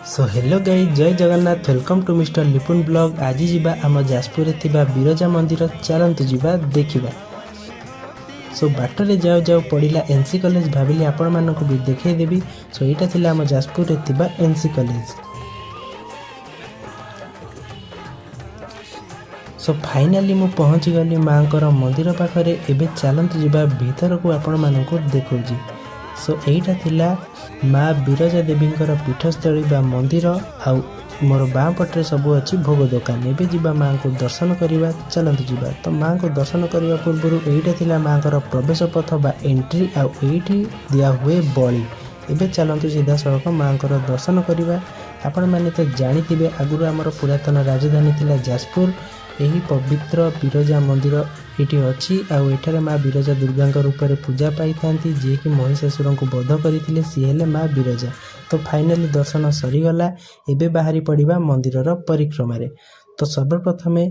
So hello guys, Jai Jagannath. Welcome to mister Lipun blog. आज जीवा आम जाजपुर बिरजा मंदिर, चलतु जीवा देखा। सो बाटर जाऊ जाऊ पड़ा एनसी कॉलेज, भाविली आपण मानक भी देखदेवी। सो यहाँ थी आम जाजपुर एनसी कॉलेज। सो फाइनाली मु पहुँची गली माँ मंदिर पाखरे। एबे चलतु जीवा भीतर को आपण मानक देखौजी। सो यहाँ थिला माँ बिरजा देवी पीठस्थली बा मंदिर। आउ मोर बाँ पटे सब अच्छी भोग दुकान। एबे जीवा माँ को दर्शन करवा, चलतु जीवा। तो माँ को दर्शन करने पूर्व यहाँ थिला माँ प्रवेश पथ बा एंट्री। आउ एठी दिया हुए बलि। एबे चलतु सीधा सड़क माँ दर्शन करवा। आपण मैंने तो जानी आगुरी आमर पुरातन राजधानी थिला जाजपुर। यही पवित्र बिरजा मंदिर ये अच्छी। आउ एठारे माँ बिरजा दुर्गा रूप में पूजा पाई था, जी कि महिषासुर को वध करते सी हेले माँ बिरजा। तो फाइनाली दर्शन सरीगला। एबे बाहरी पड़ा मंदिर परिक्रमा। तो सर्वप्रथमे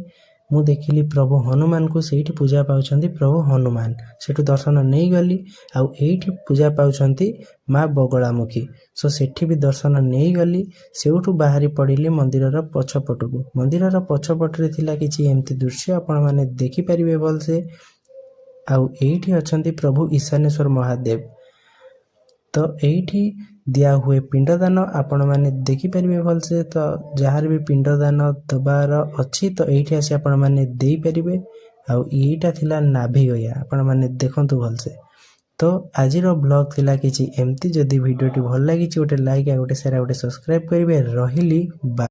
मु देखिली प्रभु हनुमान को सेठी पूजा पाउछंती। प्रभु हनुमान सेठु दर्शन नहीं गली। आउ एठी पूजा पाउछंती माँ बगलामुखी। सो सेठी भी दर्शन नहीं गली। सेठु बाहरी पड़िली मंदिर पछपट को। मंदिर पछपटे थिला किछि एमती दृश्य आपण माने देखि परिबे भलसे। आउ एठी अछंती प्रभु ईशानेश्वर महादेव। तो एठी दिया हुए पिंडदान आपण माने देखि परिबे भलसे। तो जहार भी पिंडदान दबार अच्छी तो एठी आसी आपण माने देई परिबे। आउ एटा थिला नाभि गया, आपण माने देखंतु भलसे। तो आजिर ब्लॉग थिला किछि एमती। जदि वीडियोटी भल लागिछि गोटे लाइक आ गोटे शेयर आ गोटे सब्सक्राइब करिवे। रहिली बा।